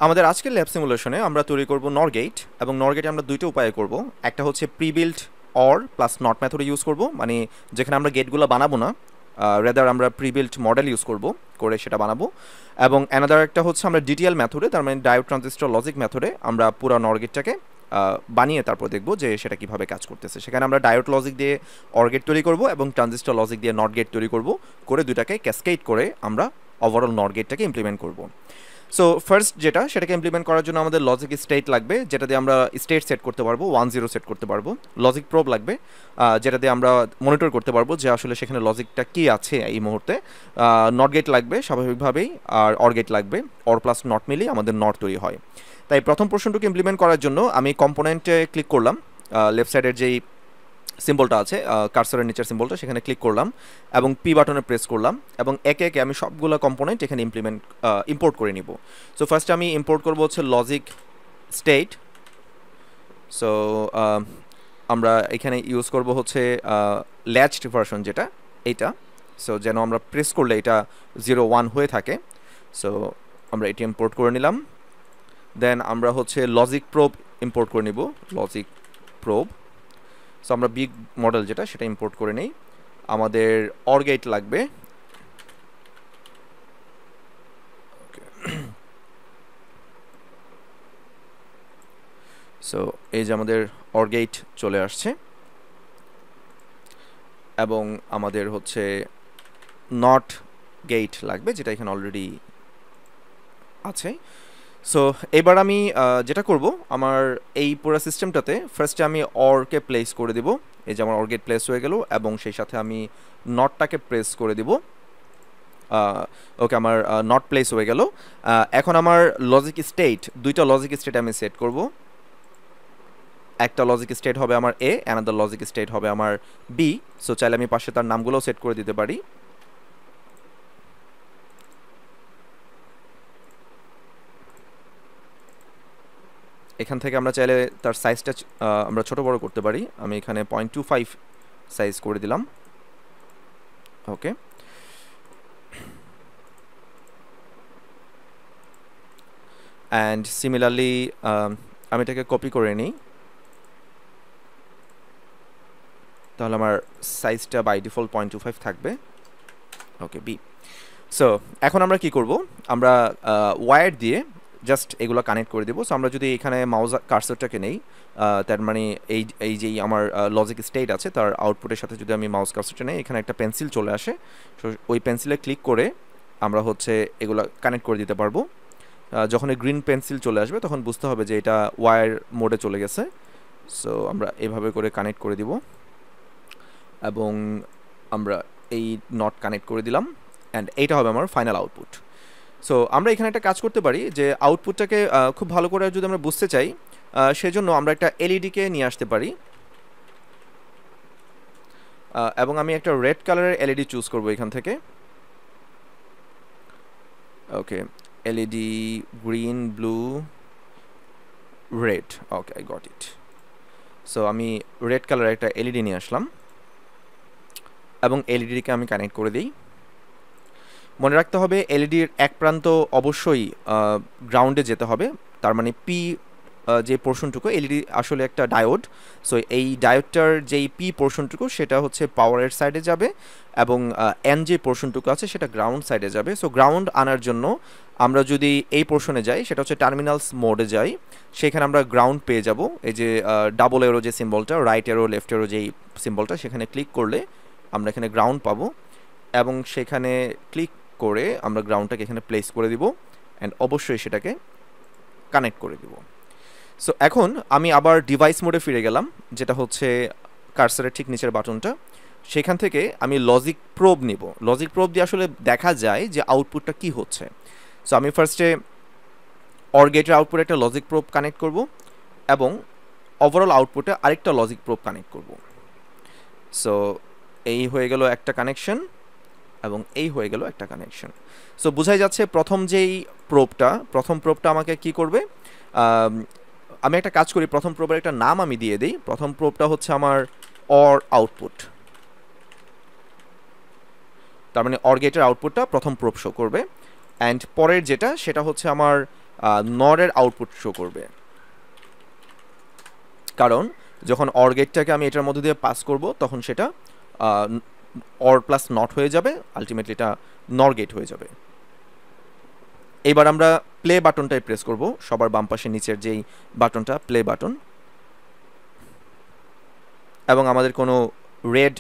আমাদের আজকের ল্যাব সিমুলেশনে আমরা তৈরি করব নর গেট, এবং নর গেটে আমরা দুইটা উপায়ে করব। একটা হচ্ছে প্রি-বিল্ট অর প্লাস নট মেথডে ইউজ করব, মানে যেখানে আমরা গেটগুলো বানাবো না, রেদার আমরা প্রি-বিল্ট মডেল ইউজ করব, করে সেটা বানাবো। এবং অ্যানাদার একটা হচ্ছে আমরা ডিটিএল মেথডে, তার মানে ডায়োড ট্রানজিস্টর লজিক মেথডে আমরা পুরো নর গেটটাকে বানিয়ে তারপর দেখব যে সেটা কিভাবে কাজ করতেছে। সেখানে আমরা ডায়োড লজিক দিয়ে অর গেট তৈরি করব এবং ট্রানজিস্টর লজিক দিয়ে নট গেট তৈরি করব, করে দুটাকে ক্যাসকেড করে আমরা ওভারঅল নর গেটটাকে ইমপ্লিমেন্ট করব। সো ফার্স্ট যেটা, সেটাকে ইমপ্লিমেন্ট করার জন্য আমাদের লজিক স্টেট লাগবে, যেটা দিয়ে আমরা স্টেট সেট করতে পারবো, 1-0 সেট করতে পারবো। লজিক প্রোব লাগবে, যেটা দিয়ে আমরা মনিটর করতে পারবো যে আসলে সেখানে লজিকটা কি আছে এই মুহূর্তে। নট গেট লাগবে স্বাভাবিকভাবেই, আর অর গেট লাগবে। অর প্লাস নট মিলিয়ে আমাদের নট তৈরি হয়। তাই প্রথম পোর্শনটুকু ইমপ্লিমেন্ট করার জন্য আমি কম্পোনেন্টে ক্লিক করলাম, লেফট সাইডের যেই সিম্বলটা আছে কার্সরের নিচের সিম্বলটা, সেখানে ক্লিক করলাম এবং পি বাটনে প্রেস করলাম, এবং একে একে আমি সবগুলো কম্পোনেন্ট এখানে ইম্পোর্ট করে নিব। সো ফার্স্ট আমি ইম্পোর্ট করব হচ্ছে লজিক স্টেট। সো আমরা এখানে ইউজ করব হচ্ছে ল্যাচড ভার্সন, যেটা এইটা। সো যেন আমরা প্রেস করলে এটা 0-1 হয়ে থাকে। সো আমরা এটি ইম্পোর্ট করে নিলাম। দেন আমরা হচ্ছে লজিক প্রোব ইম্পোর্ট করে নিব, লজিক প্রোব। সো আমরা বিগ মডেল যেটা, সেটা ইম্পোর্ট করে নেই। আমাদের অর গেট লাগবে, সো এই যে আমাদের অর গেট চলে আসছে, এবং আমাদের হচ্ছে নট গেট লাগবে, যেটা এখানে অলরেডি আছে। সো এবার আমি যেটা করব, আমার এই পুরো সিস্টেমটাতে ফার্স্টে আমি অরকে প্লেস করে দিব। এই যে আমার অর গেট প্লেস হয়ে গেল, এবং সেই সাথে আমি নটটাকে প্রেস করে দিব। ওকে, আমার নট প্লেস হয়ে গেল। এখন আমার লজিক স্টেট, দুইটা লজিক স্টেট আমি সেট করব। একটা লজিক স্টেট হবে আমার এ, অ্যানাদার লজিক স্টেট হবে আমার বি। সো চাইলে আমি পাশে তার নামগুলোও সেট করে দিতে পারি। এখান থেকে আমরা চাইলে তার সাইজটা আমরা ছোট বড় করতে পারি। আমি এখানে 0.25 সাইজ করে দিলাম। ওকে, অ্যান্ড সিমিলারলি আমি এটাকে কপি করে নিই, তাহলে আমার সাইজটা বাই ডিফল্ট 0.25 থাকবে। ওকে, বি। সো এখন আমরা কি করব, আমরা ওয়্যার দিয়ে জাস্ট এগুলো কানেক্ট করে দেবো। সো আমরা যদি এখানে মাউস কার্সরটাকে নেই, তার মানে এই যেই আমার লজিক স্টেট আছে তার আউটপুটের সাথে যদি আমি মাউস কার্সরটা নেই, এখানে একটা পেন্সিল চলে আসে। সো ওই পেন্সিলে ক্লিক করে আমরা হচ্ছে এগুলো কানেক্ট করে দিতে পারবো। যখন এই গ্রিন পেন্সিল চলে আসবে তখন বুঝতে হবে যে এটা ওয়্যার মোডে চলে গেছে। সো আমরা এভাবে করে কানেক্ট করে দিব, এবং আমরা এই নট কানেক্ট করে দিলাম, অ্যান্ড এইটা হবে আমার ফাইনাল আউটপুট। সো আমরা এখানে একটা কাজ করতে পারি, যে আউটপুটটাকে খুব ভালো করে যদি আমরা বুঝতে চাই, সেজন্য আমরা একটা এলইডিকে নিয়ে আসতে পারি, এবং আমি একটা রেড কালারের এলইডি চুজ করব এখান থেকে। Okay, LED green, blue, red. Okay, I got it. So আমি রেড কালারের একটা এলইডি নিয়ে আসলাম, এবং এলইডিকে আমি কানেক্ট করে দিই। মনে রাখতে হবে এলইডির এক প্রান্ত অবশ্যই গ্রাউন্ডে যেতে হবে, তার মানে পি যে পোর্শনটুকু, এলইডি আসলে একটা ডায়োড। সো এই ডায়োডটার যেই পি পোর্শনটুকু সেটা হচ্ছে পাওয়ারের সাইডে যাবে, এবং এন যে পোর্শনটুকু আছে সেটা গ্রাউন্ড সাইডে যাবে। সো গ্রাউন্ড আনার জন্য আমরা যদি এই পোর্শনে যাই, সেটা হচ্ছে টার্মিনালস মোডে যাই, সেখানে আমরা গ্রাউন্ড পেয়ে যাব। এই যে ডাবল এরো যে সিম্বলটা, রাইট এরো লেফট এরো যেই সিম্বলটা, সেখানে ক্লিক করলে আমরা এখানে গ্রাউন্ড পাবো, এবং সেখানে ক্লিক করে আমরা গ্রাউন্ডটাকে এখানে প্লেস করে দিব, অ্যান্ড অবশ্যই সেটাকে কানেক্ট করে দিব। সো এখন আমি আবার ডিভাইস মোডে ফিরে গেলাম, যেটা হচ্ছে কার্সারের ঠিক নিচের বাটনটা। সেখান থেকে আমি লজিক প্রোব নিব। লজিক প্রোব দিয়ে আসলে দেখা যায় যে আউটপুটটা কি হচ্ছে। সো আমি ফার্স্টে অর গেটের আউটপুটে একটা লজিক প্রোব কানেক্ট করব, এবং ওভারঅল আউটপুটে আরেকটা লজিক প্রোব কানেক্ট করব। সো এই হয়ে গেল একটা কানেকশন, এবং এই হয়ে গেল একটা কানেকশন। সো বোঝাই যাচ্ছে প্রথম প্রোবটা আমাকে কি করবে। আমি একটা কাজ করি, প্রথম প্রোবের একটা নাম আমি দিয়ে দিই। প্রথম প্রোবটা হচ্ছে আমার অর আউটপুট, তার মানে অর গেটের আউটপুটটা প্রথম প্রোব শো করবে। অ্যান্ড পরের যেটা, সেটা হচ্ছে আমার নরের আউটপুট শো করবে, কারণ যখন অর গেটটাকে আমি এটার মধ্যে দিয়ে পাস করব তখন সেটা অর প্লাস নট হয়ে যাবে, আলটিমেটলি এটা নর গেট হয়ে যাবে। এইবার আমরা প্লে বাটনটাই প্রেস করব, সবার বাম পাশে নিচের যেই বাটনটা প্লে বাটন, এবং আমাদের কোনো রেড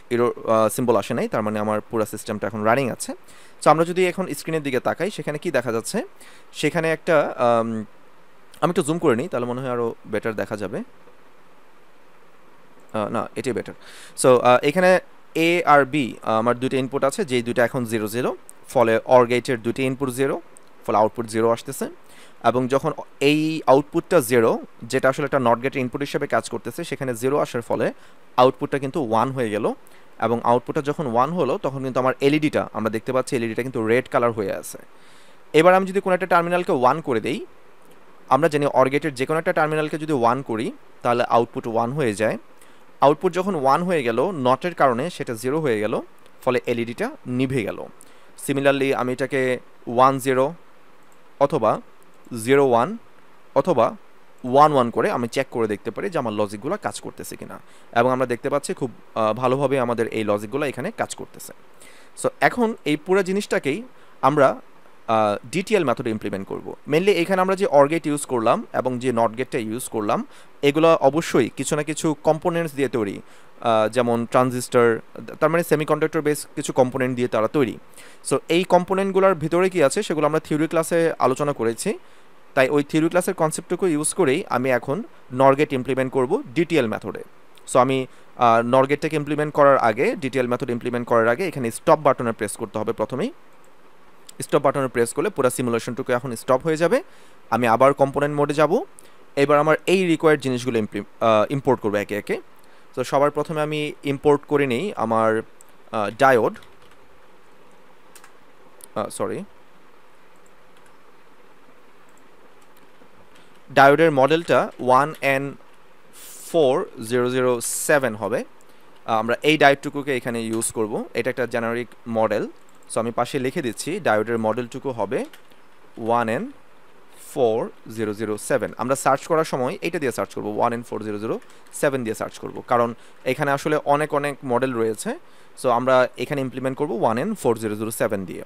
সিম্বল আসে নাই, তার মানে আমার পুরো সিস্টেমটা এখন রানিং আছে। সো আমরা যদি এখন স্ক্রিনের দিকে তাকাই সেখানে কি দেখা যাচ্ছে, সেখানে একটা আমি একটু জুম করে নিই তাহলে মনে হয় আরও বেটার দেখা যাবে, না এটাই বেটার। সো এখানে এ আর বি আমার দুটো ইনপুট আছে, যেই দুটো এখন 0 0, ফলে অর গেটের দুটি ইনপুট 0, ফলে আউটপুট 0 আসতেছে। এবং যখন এই আউটপুটটা 0, যেটা আসলে একটা নট গেটের ইনপুট হিসেবে কাজ করতেছে, সেখানে 0 আসার ফলে আউটপুটটা কিন্তু 1 হয়ে গেল, এবং আউটপুটটা যখন 1 হলো তখন কিন্তু আমার এলইডিটা আমরা দেখতে পাচ্ছি এলইডিটা কিন্তু রেড কালার হয়ে আছে। এবার আমি যদি কোনো একটা টার্মিনালকে 1 করে দেই, আমরা জানি অর গেটের যে কোনো একটা টার্মিনালকে যদি 1 করি তাহলে আউটপুট 1 হয়ে যায়। আউটপুট যখন 1 হয়ে গেল, নটের কারণে সেটা 0 হয়ে গেল, ফলে এলইডিটা নিভে গেল। সিমিলারলি আমি এটাকে 1 0 অথবা 0 1 অথবা 1 1 করে আমি চেক করে দেখতে পারি যে আমার লজিকগুলো কাজ করতেছে কিনা, এবং আমরা দেখতে পাচ্ছি খুব ভালোভাবে আমাদের এই লজিকগুলো এখানে কাজ করতেছে। সো এখন এই পুরো জিনিসটাকেই আমরা ডিটিএল মেথডে ইমপ্লিমেন্ট করব। মেনলি এখানে আমরা যে অর গেট ইউজ করলাম এবং যে নট গেটটা ইউজ করলাম, এগুলো অবশ্যই কিছু না কিছু কম্পোনেন্টস দিয়ে তৈরি, যেমন ট্রানজিস্টর, তার মানে সেমিকন্ডাক্টর বেস কিছু কম্পোনেন্ট দিয়ে তারা তৈরি। সো এই কম্পোনেন্টগুলোর ভিতরে কি আছে সেগুলো আমরা থিওরি ক্লাসে আলোচনা করেছি, তাই ওই থিওরি ক্লাসের কনসেপ্টটুকু ইউজ করেই আমি এখন নর গেট ইমপ্লিমেন্ট করব ডিটিএল মেথডে। সো আমি নর গেটটাকে ইমপ্লিমেন্ট করার আগে, ডিটিএল মেথড ইমপ্লিমেন্ট করার আগে এখানে স্টপ বাটনে প্রেস করতে হবে। প্রথমেই স্টপ বাটনে প্রেস করলে পুরো সিমুলেশনটুকু এখন স্টপ হয়ে যাবে। আমি আবার কম্পোনেন্ট মোডে যাব, এবার আমার এই রিকোয়ার্ড জিনিসগুলো ইম্পোর্ট করবো একে একে। তো সবার প্রথমে আমি ইম্পোর্ট করে নিই আমার ডায়োড, ডায়োডের মডেলটা 1N4007 হবে। আমরা এই ডায়োডটুকুকে এখানে ইউজ করব, এটা একটা জেনারিক মডেল। সো আমি পাশে লিখে দিচ্ছি ডায়োডের মডেলটুকু হবে 1N4007। আমরা সার্চ করার সময় এটা দিয়ে সার্চ করব, 1N4007 দিয়ে সার্চ করব, কারণ এখানে আসলে অনেক মডেল রয়েছে। সো আমরা এখানে ইমপ্লিমেন্ট করব 1N4007 দিয়ে।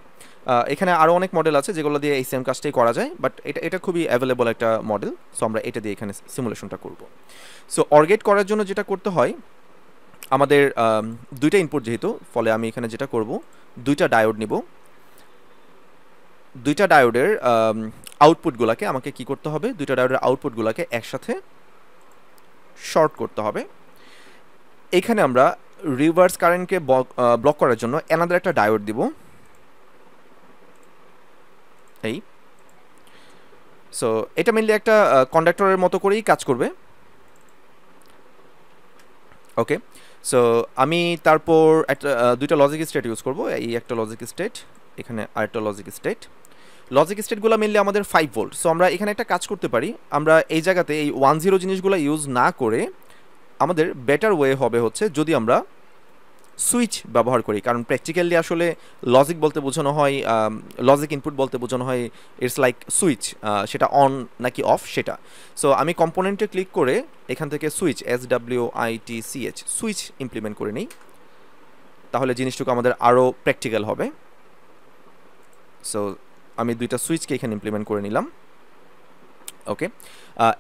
এখানে আরও অনেক মডেল আছে যেগুলো দিয়ে এই সেম কাজটাই করা যায়, বাট এটা খুবই অ্যাভেলেবল একটা মডেল। সো আমরা এটা দিয়ে এখানে সিমুলেশনটা করব। সো অর গেট করার জন্য যেটা করতে হয়, আমাদের দুইটা ইনপুট যেহেতু, ফলে আমি এখানে যেটা করব, দুইটা ডায়োড নিব। দুইটা ডায়োডের আউটপুটগুলোকে আমাকে কি করতে হবে, দুইটা ডায়োডের আউটপুটগুলোকে একসাথে শর্ট করতে হবে। এখানে আমরা রিভার্স কারেন্টকে ব্লক করার জন্য অ্যানাদার একটা ডায়োড দিব, এই। সো এটা মেনলি একটা কন্ডাক্টরের মতো করেই কাজ করবে। ওকে, সো আমি তারপর একটা দুইটা লজিক স্টেট ইউজ করব। এই একটা লজিক স্টেট, এখানে আরেকটা লজিক স্টেট। লজিক স্টেটগুলো মেনলি আমাদের 5 ভোল্ট। সো আমরা এখানে একটা কাজ করতে পারি, আমরা এই জায়গাতে এই 1 0 জিনিসগুলো ইউজ না করে আমাদের বেটার ওয়ে হবে হচ্ছে যদি আমরা সুইচ ব্যবহার করি, কারণ প্র্যাকটিক্যালি আসলে লজিক বলতে বোঝানো হয়, লজিক ইনপুট বলতে বোঝানো হয় ইটস লাইক সুইচ, সেটা অন নাকি অফ সেটা। সো আমি কম্পোনেন্টে ক্লিক করে এখান থেকে সুইচ SWITCH সুইচ ইমপ্লিমেন্ট করে নিই, তাহলে জিনিসটুকু আমাদের আরও প্র্যাকটিক্যাল হবে। সো আমি দুইটা সুইচকে এখানে ইমপ্লিমেন্ট করে নিলাম। ওকে,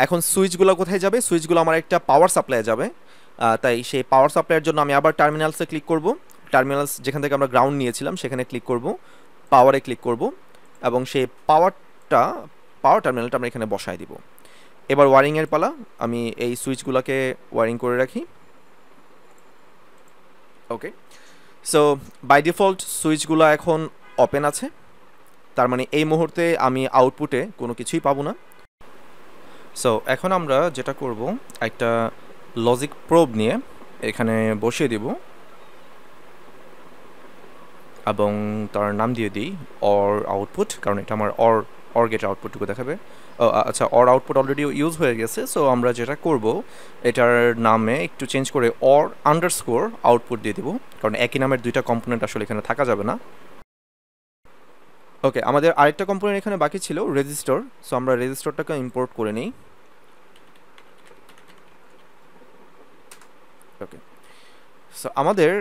এখন সুইচগুলো কোথায় যাবে, সুইচগুলো আমার একটা পাওয়ার সাপ্লাই যাবে, তাই সেই পাওয়ার সাপ্লাইয়ের জন্য আমি আবার টার্মিনালসে ক্লিক করব। টার্মিনালস যেখান থেকে আমরা গ্রাউন্ড নিয়েছিলাম সেখানে ক্লিক করব, পাওয়ারে ক্লিক করব, এবং সেই পাওয়ার টার্মিনালটা আমরা এখানে বসায় দিব। এবার ওয়ারিংয়ের পালা, আমি এই সুইচগুলোকে ওয়ারিং করে রাখি। ওকে, সো বাই ডিফল্ট সুইচগুলো এখন ওপেন আছে, তার মানে এই মুহূর্তে আমি আউটপুটে কোনো কিছুই পাবো না। সো এখন আমরা যেটা করব, একটা লজিক প্রোব নিয়ে এখানে বসিয়ে দিব এবং তার নাম দিয়ে দিই অর আউটপুট, কারণ এটা আমার অর গেট আউটপুটটুকু দেখাবে। আচ্ছা, অর আউটপুট অলরেডি ইউজ হয়ে গেছে। সো আমরা যেটা করব, এটার নামে একটু চেঞ্জ করে অর আন্ডারস্কোর আউটপুট দিয়ে দিব, কারণ একই নামের দুইটা কম্পোনেন্ট আসলে এখানে থাকা যাবে না। ওকে, আমাদের আরেকটা কম্পোনেন্ট এখানে বাকি ছিল রেজিস্টর। সো আমরা রেজিস্টরটাকে ইম্পোর্ট করে নিই। ওকে, সো আমাদের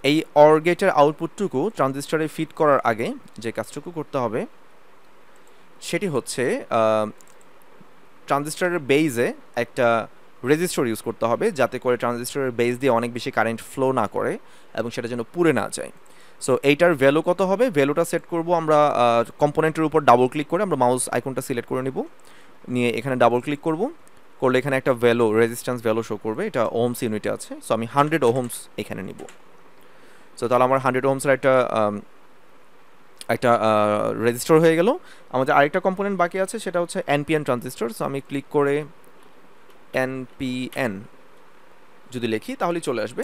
এই অর গেটের আউটপুটটুকু ট্রানজিস্টরে ফিড করার আগে যে কাজটুকু করতে হবে সেটি হচ্ছে ট্রানজিস্টরের বেইজে একটা রেজিস্টর ইউজ করতে হবে, যাতে করে ট্রানজিস্টরের বেইজ দিয়ে অনেক বেশি কারেন্ট ফ্লো না করে এবং সেটা যেন পুড়ে না যায়। সো এইটার ভ্যালু কত হবে, ভ্যালুটা সেট করব আমরা কম্পোনেন্টের উপর ডাবল ক্লিক করে আমরা মাউস আইকনটা সিলেক্ট করে নিব, নিয়ে এখানে ডাবল ক্লিক করব, করলে এখানে একটা ভ্যালু রেজিস্ট্যান্স ভ্যালু শো করবে, এটা ওহমস ইউনিটে আছে। সো আমি 100 ওহমস এখানে নিব। সো তাহলে আমার 100 ওহমসের একটা রেজিস্টর হয়ে গেল। আমাদের আরেকটা কম্পোনেন্ট বাকি আছে, সেটা হচ্ছে এনপিএন ট্রানজিস্টর। সো আমি ক্লিক করে এনপিএন যদি লিখি তাহলে চলে আসবে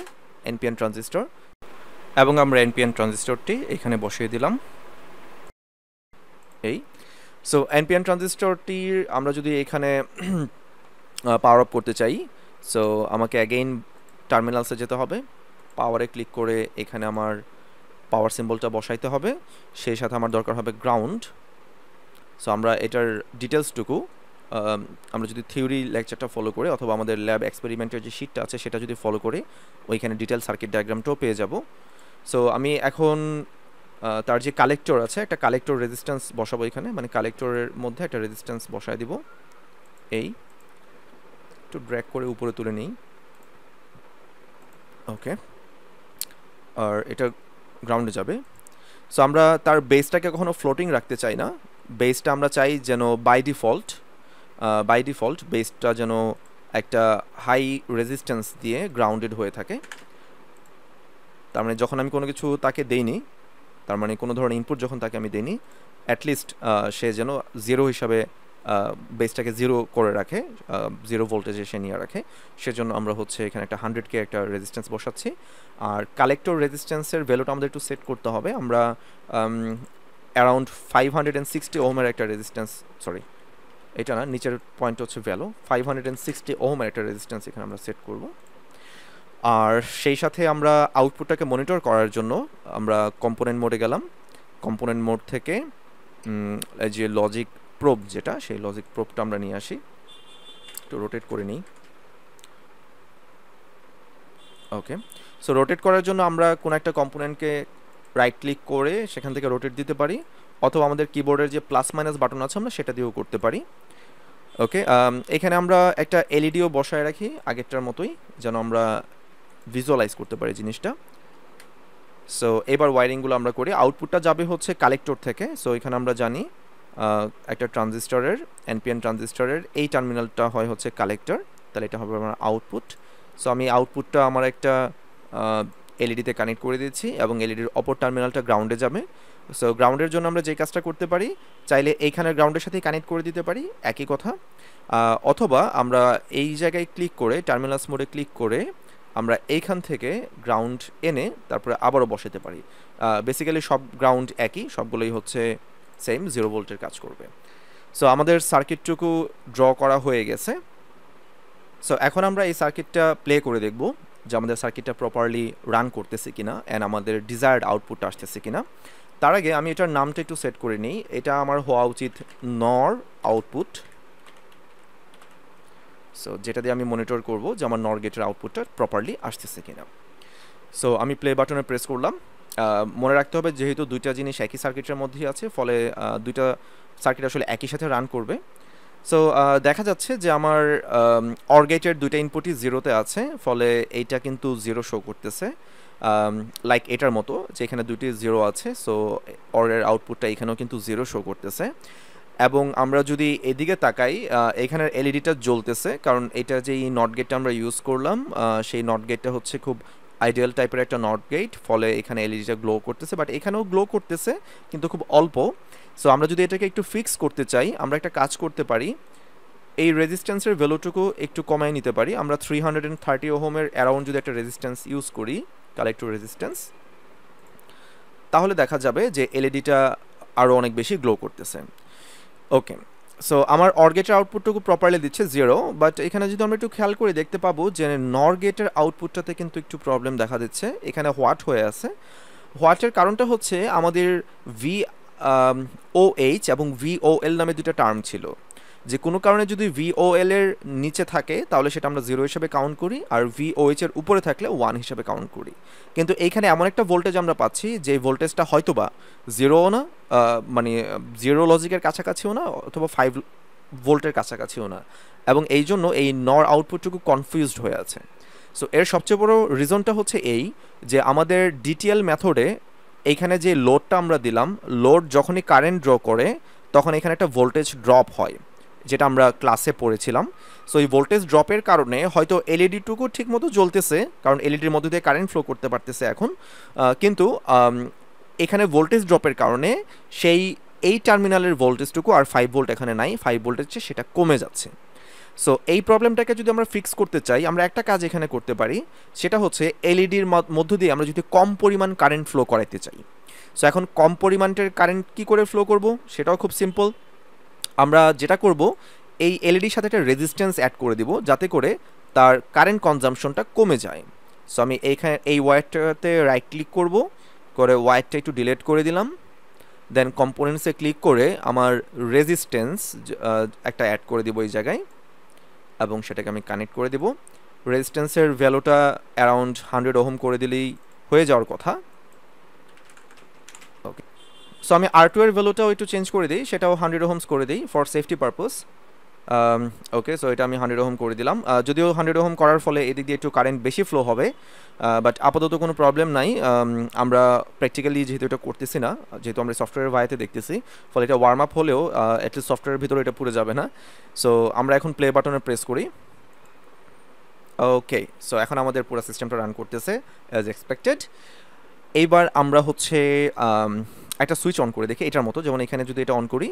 এনপিএন ট্রানজিস্টর, এবং আমরা এনপিএন ট্রানজিস্টরটি এখানে বসিয়ে দিলাম। এই সো এনপিএন ট্রানজিস্টরটির আমরা যদি এখানে পাওয়ার অফ করতে চাই, সো আমাকে অ্যাগেইন টার্মিনালসে যেতে হবে, পাওয়ারে ক্লিক করে এখানে আমার পাওয়ার সিম্বলটা বসাইতে হবে, সেই সাথে আমার দরকার হবে গ্রাউন্ড। সো আমরা এটার ডিটেলসটুকু আমরা যদি থিওরি লেকচারটা ফলো করে অথবা আমাদের ল্যাব এক্সপেরিমেন্টের যে শিটটা আছে সেটা যদি ফলো করে ওইখানে ডিটেল সার্কিট ডায়াগ্রামটাও পেয়ে যাব। সো আমি এখন তার যে কালেক্টর আছে, একটা কালেক্টর রেজিস্ট্যান্স বসাবো এখানে, মানে কালেক্টরের মধ্যে একটা রেজিস্ট্যান্স বসায় দিব। এই একটু ড্র্যাগ করে উপরে তুলে নিই। ওকে, আর এটা গ্রাউন্ডে যাবে। সো আমরা তার বেসটাকে কখনো ফ্লোটিং রাখতে চাই না, বেসটা আমরা চাই যেন বাই ডিফল্ট বেসটা যেন একটা হাই রেজিস্ট্যান্স দিয়ে গ্রাউন্ডেড হয়ে থাকে। তার মানে যখন আমি কোনো কিছু তাকে দেইনি, তার মানে কোনো ধরনের ইনপুট যখন তাকে আমি দিইনি, অ্যাটলিস্ট সে যেন জিরো হিসাবে বেসটাকে জিরো করে রাখে, জিরো ভোল্টেজে সে নিয়ে রাখে। সেজন্য আমরা হচ্ছে এখানে একটা 100K একটা রেজিস্ট্যান্স বসাচ্ছি। আর কালেক্টর রেজিস্ট্যান্সের ভ্যালুটা আমাদের একটু সেট করতে হবে। আমরা অ্যারাউন্ড 560 ওহমের একটা রেজিস্ট্যান্স, সরি এটা না, নিচের পয়েন্ট হচ্ছে ভ্যালু 560 ওহমের একটা রেজিস্ট্যান্স এখানে আমরা সেট করব। আর সেই সাথে আমরা আউটপুটটাকে মনিটর করার জন্য আমরা কম্পোনেন্ট মোডে গেলাম, কম্পোনেন্ট মোড থেকে যে লজিক প্রোব যেটা, সেই লজিক প্রোবটা আমরা নিয়ে আসি, একটু রোটেট করে নিই। ওকে, সো রোটেট করার জন্য আমরা কোনো একটা কম্পোনেন্টকে রাইট ক্লিক করে সেখান থেকে রোটেট দিতে পারি, অথবা আমাদের কিবোর্ডের যে প্লাস মাইনাস বাটন আছে আমরা সেটা দিয়েও করতে পারি। ওকে, এখানে আমরা একটা এলইডিও বসায় রাখি আগেরটার মতোই, যেন আমরা ভিজুয়ালাইজ করতে পারি জিনিসটা। সো এবার ওয়ারিংগুলো আমরা করি। আউটপুটটা যাবে হচ্ছে কালেক্টর থেকে। সো এখানে আমরা জানি একটা ট্রানজিস্টরের, এনপিএন ট্রানজিস্টরের এই টার্মিনালটা হয় হচ্ছে কালেক্টর, তাহলে এটা হবে আমার আউটপুট। সো আমি আউটপুটটা আমার একটা এলইডিতে কানেক্ট করে দিচ্ছি এবং এলইডির অপর টার্মিনালটা গ্রাউন্ডে যাবে। সো গ্রাউন্ডের জন্য আমরা যে কাজটা করতে পারি, চাইলে এইখানে গ্রাউন্ডের সাথেই কানেক্ট করে দিতে পারি, একই কথা। অথবা আমরা এই জায়গায় ক্লিক করে টার্মিনালস মোডে ক্লিক করে আমরা এইখান থেকে গ্রাউন্ড এনে তারপরে আবারও বসাতে পারি। বেসিক্যালি সব গ্রাউন্ড একই, সবগুলোই হচ্ছে সেম 0 ভোল্টের কাজ করবে। সো আমাদের সার্কিটটুকু ড্র করা হয়ে গেছে। সো এখন আমরা এই সার্কিটটা প্লে করে দেখব যে আমাদের সার্কিটটা প্রপারলি রান করতেছে কিনা অ্যান্ড আমাদের ডিজায়ার্ড আউটপুটটা আসতেছে কিনা। তার আগে আমি এটার নামটা একটু সেট করে নিই। এটা আমার হওয়া উচিত নর আউটপুট। সো যেটা দিয়ে আমি মনিটর করব যে আমার নর গেটের আউটপুটটা প্রপারলি আসতেছে কিনা। সো আমি প্লে বাটনে প্রেস করলাম। মনে রাখতে হবে যেহেতু দুইটা জিনিস একই সার্কিটের মধ্যেই আছে, ফলে দুইটা সার্কিট আসলে একই সাথে রান করবে। সো দেখা যাচ্ছে যে আমার অর গেটের দুইটা ইনপুটই জিরোতে আছে, ফলে এইটা কিন্তু জিরো শো করতেছে, লাইক এটার মতো যে এখানে দুইটি জিরো আছে। সো অরের আউটপুটটা এখানেও কিন্তু জিরো শো করতেছে। এবং আমরা যদি এদিকে তাকাই, এখানের এলইডিটা জ্বলতেছে, কারণ এটা যেই নট গেটটা আমরা ইউজ করলাম সেই নট গেটটা হচ্ছে খুব আইডিয়াল টাইপের একটা নট গেট, ফলে এখানে এলইডিটা গ্লো করতেছে, বাট এখানেও গ্লো করতেছে কিন্তু খুব অল্প। সো আমরা যদি এটাকে একটু ফিক্স করতে চাই, আমরা একটা কাজ করতে পারি, এই রেজিস্ট্যান্সের ভ্যালুটুকু একটু কমায় নিতে পারি। আমরা 330 ওহমের অ্যারাউন্ড যদি একটা রেজিস্ট্যান্স ইউজ করি, কালেক্টর রেজিস্ট্যান্স, তাহলে দেখা যাবে যে এলইডিটা আরও অনেক বেশি গ্লো করতেছে। ওকে, সো আমার অর গেটের আউটপুটটুকু প্রপারলি দিচ্ছে 0, বাট এখানে যদি আমরা একটু খেয়াল করে দেখতে পাবো যে নর গেটের আউটপুটটাতে কিন্তু একটু প্রবলেম দেখা দিচ্ছে, এখানে হোয়াট হয়ে আছে। হোয়াটের কারণটা হচ্ছে আমাদের ভি OH এবং VOL নামে দুটো টার্ম ছিল, যে কোনো কারণে যদি VOL এর নিচে থাকে তাহলে সেটা আমরা 0 হিসেবে কাউন্ট করি, আর VOH এর উপরে থাকলে 1 হিসেবে কাউন্ট করি। কিন্তু এইখানে এমন একটা ভোল্টেজ আমরা পাচ্ছি যে ভোল্টেজটা হয়তোবা 0ও না, মানে 0 লজিকের কাছাকাছিও না, অথবা 5 ভোল্টের কাছাকাছিও না, এবং এই জন্য এই নর আউটপুটটুকু কনফিউজড হয়ে আছে। সো এর সবচেয়ে বড় রিজনটা হচ্ছে এই যে আমাদের DTL মেথডে এইখানে যে লোডটা আমরা দিলাম, লোড যখনই কারেন্ট ড্র করে তখন এখানে একটা ভোল্টেজ ড্রপ হয়, যেটা আমরা ক্লাসে পড়েছিলাম। সো এই ভোল্টেজ ড্রপের কারণে হয়তো এলইডিটুকু ঠিকমতো জ্বলতেছে, কারণ এলইডির মধ্যে দিয়ে কারেন্ট ফ্লো করতে পারতেছে এখন, কিন্তু এখানে ভোল্টেজ ড্রপের কারণে সেই এই টার্মিনালের ভোল্টেজটুকু আর 5 ভোল্ট এখানে নাই, 5 ভোল্টের চেয়ে সেটা কমে যাচ্ছে। সো এই প্রবলেমটাকে যদি আমরা ফিক্স করতে চাই, আমরা একটা কাজ এখানে করতে পারি, সেটা হচ্ছে এলইডির মধ্য দিয়ে আমরা যদি কম পরিমাণ কারেন্ট ফ্লো করাইতে চাই। সো এখন কম পরিমাণের কারেন্ট কি করে ফ্লো করব, সেটাও খুব সিম্পল। আমরা যেটা করব, এই এলইডির সাথে একটা রেজিস্ট্যান্স অ্যাড করে দিব, যাতে করে তার কারেন্ট কনজাম্পশনটা কমে যায়। সো আমি এইখানে এই ওয়্যারটাতে রাইট ক্লিক করব, করে ওয়্যারটা একটু ডিলিট করে দিলাম, দেন কম্পোনেন্টসে ক্লিক করে আমার রেজিস্ট্যান্স একটা অ্যাড করে দিব এই জায়গায়, এবং সেটাকে আমি কানেক্ট করে দেব। রেজিস্ট্যান্সের ভ্যালুটা অ্যারাউন্ড 100 ওহম করে দিলেই হয়ে যাওয়ার কথা। ওকে, সো আমি R2 এর ভ্যালুটাও একটু চেঞ্জ করে দিই, সেটাও 100 ওহমস করে দিই for safety purpose. Okay, so এটা আমি 100 ওহম করে দিলাম, যদিও 100 ওহম করার ফলে এদিক দিয়ে একটু কারেন্ট বেশি ফ্লো হবে, বাট আপাতত কোনো প্রবলেম নাই। আমরা প্র্যাকটিক্যালি যেহেতু এটা করতেছি না, যেহেতু আমরা সফটওয়্যার ভাইতে দেখতেছি, ফলে এটা ওয়ার্ম আপ হলেও অ্যাটলিস্ট সফটওয়্যারের ভিতরে এটা পুড়ে যাবে না। সো আমরা এখন প্লে বাটনে প্রেস করি। ওকে, সো এখন আমাদের পুরো সিস্টেমটা রান করতেছে অ্যাজ এক্সপেক্টেড। এইবার আমরা হচ্ছে একটা সুইচ অন করে দেখি এটার মতো, যেমন এখানে যদি এটা অন করি,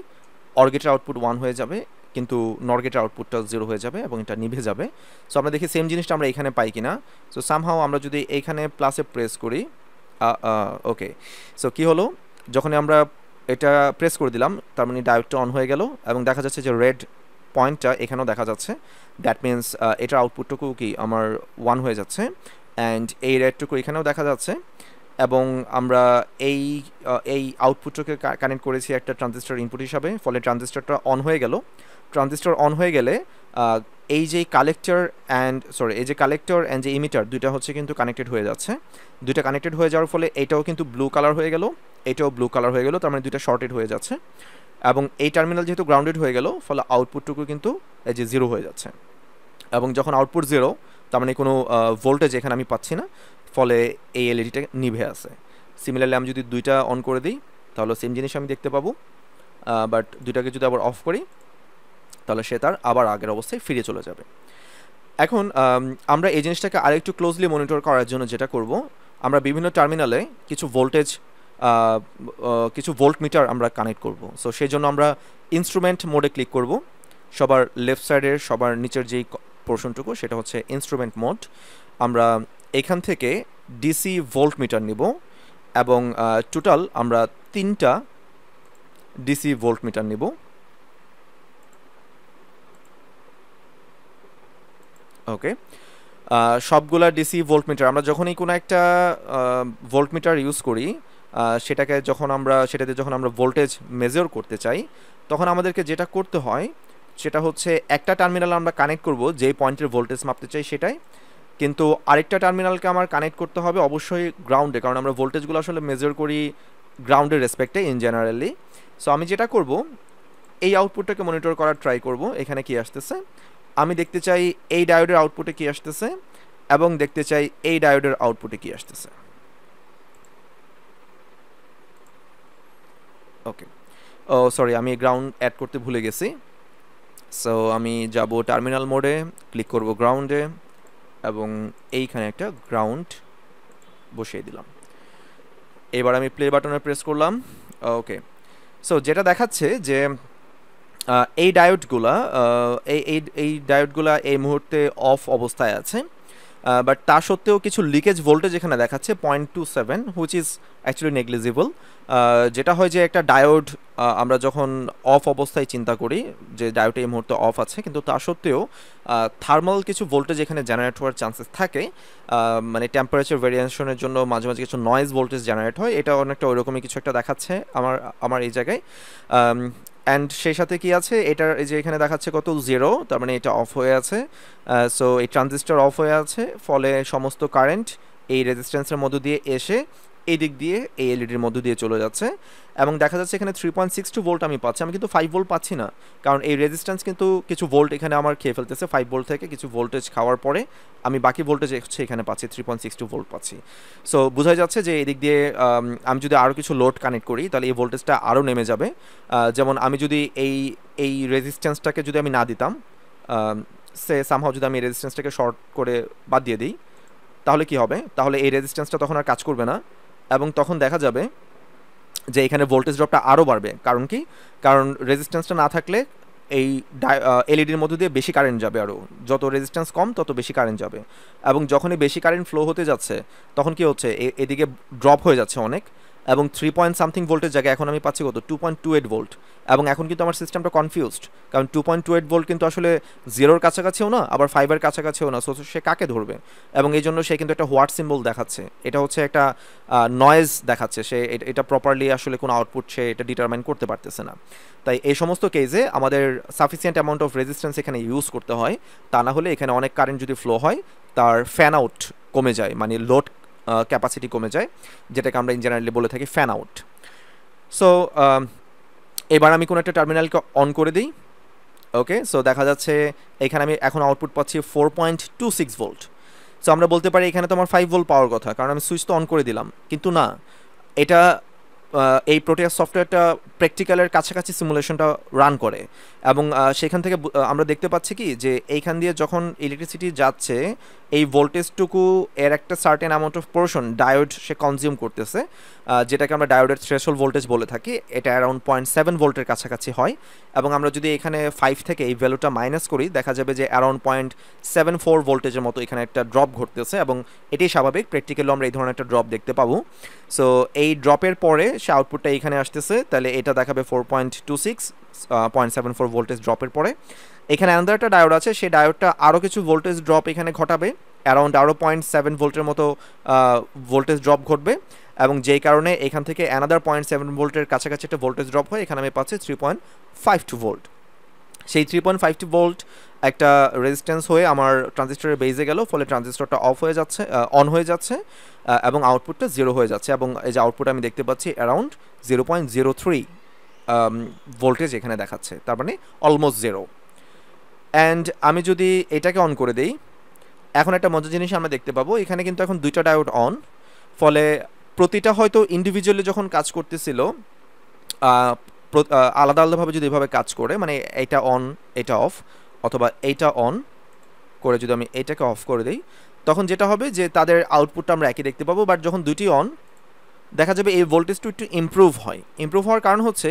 অর গেটের আউটপুট 1 হয়ে যাবে, কিন্তু নর গেটের আউটপুটটা 0 হয়ে যাবে এবং এটা নিভে যাবে। সো আমরা দেখি সেম জিনিসটা আমরা এখানে পাই কিনা। সো সামহাও আমরা যদি এইখানে প্লাসে প্রেস করি, ওকে, সো কী হলো, যখন আমরা এটা প্রেস করে দিলাম তার মানে ডায়োডটা অন হয়ে গেল, এবং দেখা যাচ্ছে যে রেড পয়েন্টটা এখানেও দেখা যাচ্ছে, দ্যাট মিনস এটার আউটপুটটুকু কি আমার 1 হয়ে যাচ্ছে, অ্যান্ড এই রেডটুকু এখানেও দেখা যাচ্ছে। এবং আমরা এই আউটপুটটাকে কানেক্ট করেছি একটা ট্রানজিস্টর ইনপুট হিসাবে, ফলে ট্রানজিস্টরটা অন হয়ে গেল। ট্রানজিস্টর অন হয়ে গেলে এই যে কালেক্টর অ্যান্ড যে ইমিটার দুইটা হচ্ছে কিন্তু কানেক্টেড হয়ে যাচ্ছে। দুইটা কানেক্টেড হয়ে যাওয়ার ফলে এইটাও কিন্তু ব্লু কালার হয়ে গেল, এটাও ব্লু কালার হয়ে গেল, তার মানে দুইটা শর্টেড হয়ে যাচ্ছে। এবং এই টার্মিনাল যেহেতু গ্রাউন্ডেড হয়ে গেল, ফলে আউটপুটটুকু কিন্তু এই যে 0 হয়ে যাচ্ছে। এবং যখন আউটপুট 0, তার মানে কোনো ভোল্টেজ এখানে আমি পাচ্ছি না, ফলে এই এলইডিটা নিভে আছে। সিমিলারলি আমি যদি দুইটা অন করে দিই তাহলে সেম জিনিস আমি দেখতে পাবো, বাট দুইটাকে যদি আবার অফ করি তাহলে সে তার আবার আগের অবস্থায় ফিরে চলে যাবে। এখন আমরা এই জিনিসটাকে আরেকটু ক্লোজলি মনিটর করার জন্য যেটা করব, আমরা বিভিন্ন টার্মিনালে কিছু ভোল্ট মিটার আমরা কানেক্ট করব। সো সেই জন্য আমরা ইনস্ট্রুমেন্ট মোডে ক্লিক করব, সবার লেফট সাইডের সবার নিচের যেই পোর্শনটুকু সেটা হচ্ছে ইনস্ট্রুমেন্ট মোড। আমরা এখান থেকে ডিসি ভোল্ট মিটার নিব, এবং টোটাল আমরা 3টা ডিসি ভোল্ট মিটার নিব। ওকে, সবগুলা ডিসি ভোল্ট মিটার আমরা যখনই কোনো একটা ভোল্ট মিটার ইউজ করি, সেটাতে যখন আমরা ভোল্টেজ মেজার করতে চাই, তখন আমাদেরকে যেটা করতে হয় সেটা হচ্ছে একটা টার্মিনাল আমরা কানেক্ট করব যেই পয়েন্টের ভোল্টেজ মাপতে চাই সেটাই, কিন্তু আরেকটা টার্মিনালকে আমার কানেক্ট করতে হবে অবশ্যই গ্রাউন্ডে, কারণ আমরা ভোল্টেজগুলো আসলে মেজার করি গ্রাউন্ডের রেসপেক্টে ইন জেনারেলি। সো আমি যেটা করব, এই আউটপুটটাকে মনিটর করার ট্রাই করব, এখানে কি আসতেছে। আমি দেখতে চাই এই ডায়োডের আউটপুটে কি আসতেছে, এবং দেখতে চাই এই ডায়োডের আউটপুটে কি আসতেছে। ওকে, ও সরি, আমি গ্রাউন্ড অ্যাড করতে ভুলে গেছি। সো আমি যাব টার্মিনাল মোডে, ক্লিক করব গ্রাউন্ডে, এবং এইখানে একটা গ্রাউন্ড বসিয়ে দিলাম। এবার আমি প্লে বাটনে প্রেস করলাম। ওকে, সো যেটা দেখাচ্ছে যে এই ডায়োডগুলা এই মুহূর্তে অফ অবস্থায় আছে, বাট তা সত্ত্বেও কিছু লিকেজ ভোল্টেজ এখানে দেখাচ্ছে 0.27, হুইচ ইজ অ্যাকচুয়ালি নেগলিজিবল। যেটা হয় যে একটা ডায়োড আমরা যখন অফ অবস্থায় চিন্তা করি যে ডায়োড এই মুহূর্তে অফ আছে, কিন্তু তা সত্ত্বেও থার্মাল কিছু ভোল্টেজ এখানে জেনারেট হওয়ার চান্সেস থাকে। মানে টেম্পারেচার ভেরিয়েশনের জন্য মাঝে মাঝে কিছু নয়েজ ভোল্টেজ জেনারেট হয়, এটা অনেকটা ওইরকমই কিছু একটা দেখাচ্ছে আমার এই জায়গায়। অ্যান্ড সেই সাথে কি আছে, এটার এই যে এখানে দেখাচ্ছে কত 0, তার মানে এটা অফ হয়ে আছে। সো এই ট্রানজিস্টর অফ হয়ে আছে, ফলে সমস্ত কারেন্ট এই রেজিস্ট্যান্সের মধ্য দিয়ে এসে এই দিক দিয়ে এই এলইডির মধ্য দিয়ে চলে যাচ্ছে। এবং দেখা যাচ্ছে এখানে 3.62 ভোল্ট আমি পাচ্ছি, আমি কিন্তু 5 ভোল্ট পাচ্ছি না, কারণ এই রেজিস্ট্যান্স কিন্তু কিছু ভোল্ট এখানে আমার খেয়ে ফেলতেছে। 5 ভোল্ট থেকে কিছু ভোল্টেজ খাওয়ার পরে আমি বাকি ভোল্টেজ হচ্ছে এখানে পাচ্ছি 3.62 ভোল্ট পাচ্ছি। সো বোঝা যাচ্ছে যে এই দিক দিয়ে আমি যদি আরও কিছু লোড কানেক্ট করি তাহলে এই ভোল্টেজটা আরও নেমে যাবে। যেমন আমি যদি এই রেজিস্ট্যান্সটাকে যদি আমি না দিতাম, সে সামহাও যদি আমি এই রেজিস্ট্যান্সটাকে শর্ট করে বাদ দিয়ে দিই, তাহলে কি হবে, তাহলে এই রেজিস্ট্যান্সটা তখন আর কাজ করবে না, এবং তখন দেখা যাবে যে এখানে ভোল্টেজ ড্রপটা আরও বাড়বে। কারণ কি, কারণ রেজিস্ট্যান্সটা না থাকলে এই এলইডির মধ্যে দিয়ে বেশি কারেন্ট যাবে, আরও যত রেজিস্ট্যান্স কম তত বেশি কারেন্ট যাবে। এবং যখনই বেশি কারেন্ট ফ্লো হতে যাচ্ছে তখন কি হচ্ছে, এদিকে ড্রপ হয়ে যাচ্ছে অনেক, এবং 3 পয়েন্ট সামথিং ভোল্টের জায়গায় এখন আমি পাচ্ছি কত 2.28 ভোল্ট। এবং এখন কিন্তু আমার সিস্টেমটা কনফিউজড, কারণ 2.28 ভোল্ট কিন্তু আসলে 0-র কাছাকাছিও না, আবার 5-এর কাছাকাছিও না। সো সে কাকে ধরবে, এবং এই জন্য সে কিন্তু একটা হোয়াট সিম্বল দেখাচ্ছে, এটা হচ্ছে একটা নয়েজ দেখাচ্ছে, সে এটা প্রপারলি আসলে কোনো আউটপুট সে এটা ডিটারমাইন করতে পারতেছে না। তাই এই সমস্ত কেসে আমাদের সাফিসিয়েন্ট অ্যামাউন্ট অফ রেজিস্ট্যান্স এখানে ইউজ করতে হয়, তা না হলে এখানে অনেক কারেন্ট যদি ফ্লো হয় তার ফ্যান আউট কমে যায়, মানে লোড ক্যাপাসিটি কমে যায়, যেটাকে আমরা ইন জেনারেলি বলে থাকি ফ্যান আউট। সো এবার আমি কোনো একটা টার্মিনালকে অন করে দিই। ওকে, সো দেখা যাচ্ছে এখানে আমি এখন আউটপুট পাচ্ছি 4.26 ভোল্ট। সো আমরা বলতে পারি এখানে তো আমার 5 ভোল্ট পাওয়ার কথা, কারণ আমি সুইচ তো অন করে দিলাম, কিন্তু না, এটা এই প্রোটিয়াস সফটওয়্যারটা প্র্যাকটিক্যালের কাছাকাছি সিমুলেশনটা রান করে, এবং সেখান থেকে আমরা দেখতে পাচ্ছি কি যে এইখান দিয়ে যখন ইলেকট্রিসিটি যাচ্ছে এই ভোল্টেজটুকু এর একটা certain amount of portion diode say consume করতেছে, যেটাকে আমরা ডায়োডের থ্রেশহোল্ড ভোল্টেজ বলে থাকি। এটা অ্যারাউন্ড 0.7 ভোল্টের কাছাকাছি হয়, এবং আমরা যদি এখানে 5 থেকে এই ভ্যালুটা মাইনাস করি দেখা যাবে যে অ্যারাউন্ড 0.74 ভোল্টেজের মতো এখানে একটা ড্রপ ঘটতেছে, এবং এটাই স্বাভাবিক, প্র্যাকটিক্যালি আমরা এই ধরনের একটা ড্রপ দেখতে পাবো। সো এই ড্রপের পরে সে আউটপুটটা এখানে আসতেছে, তাহলে এটা দেখাবে 4.26, 0.74 ভোল্টেজ ড্রপের পরে। এখানে অ্যানাদার একটা ডায়োড আছে, সেই ডায়োডটা আরও কিছু ভোল্টেজ ড্রপ এখানে ঘটাবে, অ্যারাউন্ড আরও 0.7 ভোল্টের মতো ভোল্টেজ ড্রপ ঘটবে, এবং যেই কারণে এখান থেকে অ্যানাদার 0.7 ভোল্টের কাছাকাছি একটা ভোল্টেজ ড্রপ হয়, এখানে আমি পাচ্ছি 3.52 ভোল্ট। সেই 3.52 ভোল্ট একটা রেজিস্ট্যান্স হয়ে আমার ট্রানজিস্টরের বেজে গেল, ফলে ট্রানজিস্টরটা অন হয়ে যাচ্ছে, এবং আউটপুটটা 0 হয়ে যাচ্ছে, এবং এই যে আউটপুট আমি দেখতে পাচ্ছি অ্যারাউন্ড 0.03 ভোল্টেজ এখানে দেখাচ্ছে, তার মানে অলমোস্ট 0। অ্যান্ড আমি যদি এটাকে অন করে দিই, এখন একটা মজার জিনিস আমরা দেখতে পাবো, এখানে কিন্তু এখন দুইটা ডায়োড অন, ফলে প্রতিটা হয়তো ইন্ডিভিজুয়ালি যখন কাজ করতেছিল আলাদা আলাদাভাবে যদি এভাবে কাজ করে, মানে এইটা অন এটা অফ, অথবা এইটা অন করে যদি আমি এইটাকে অফ করে দিই, তখন যেটা হবে যে তাদের আউটপুটটা আমরা একই দেখতে পাবো। বাট যখন দুটি অন, দেখা যাবে এই ভোল্টেজটা একটু ইমপ্রুভ হওয়ার কারণ হচ্ছে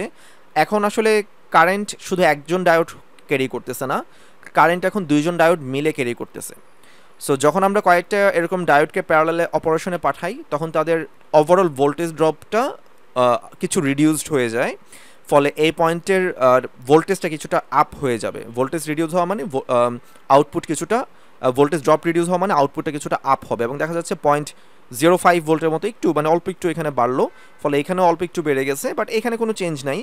এখন আসলে কারেন্ট শুধু একজন ডায়োড ক্যারি করতেছে না, কারেন্ট এখন দুইজন ডায়োড মিলে ক্যারি করতেছে। সো যখন আমরা কয়েকটা এরকম ডায়োডকে প্যারালালে অপারেশনে পাঠাই, তখন তাদের ওভারঅল ভোল্টেজ ড্রপটা কিছু রিডিউসড হয়ে যায়, ফলে এই পয়েন্টের ভোল্টেজটা কিছুটা আপ হয়ে যাবে। ভোল্টেজ রিডিউস হওয়া মানে আউটপুট কিছুটা, ভোল্টেজ ড্রপ রিডিউস হওয়া মানে আউটপুটটা কিছুটা আপ হবে, এবং দেখা যাচ্ছে 0.05 ভোল্টের মতো একটু, মানে অল্প একটু এখানে বাড়লো, ফলে এখানেও অল্প একটু বেড়ে গেছে, বাট এখানে কোনো চেঞ্জ নাই,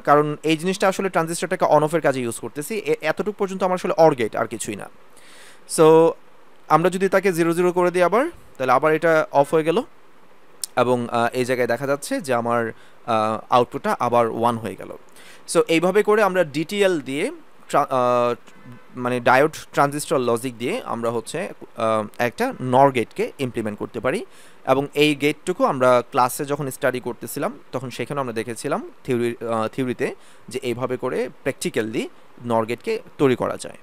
কারণ এই জিনিসটা আসলে ট্রানজিস্টরটাকে অন অফের কাজে ইউজ করতেছি, এতটুকু পর্যন্ত আমার আসলে অর গেট, আর কিছুই না। সো আমরা যদি তাকে 0 করে দিই আবার, তাহলে আবার এটা অফ হয়ে গেল, এবং এই জায়গায় দেখা যাচ্ছে যে আমার আউটপুটটা আবার 1 হয়ে গেল। সো এইভাবে করে আমরা ডিটিএল দিয়ে মানে ডায়োড ট্রানজিস্টর লজিক দিয়ে আমরা হচ্ছে একটা নর গেটকে ইমপ্লিমেন্ট করতে পারি, এবং এই গেটটুকু আমরা ক্লাসে যখন স্টাডি করতেছিলাম তখন সেখানে আমরা দেখেছিলাম থিওরিতে যে এইভাবে করে প্র্যাকটিক্যালি নর গেটকে তৈরি করা যায়।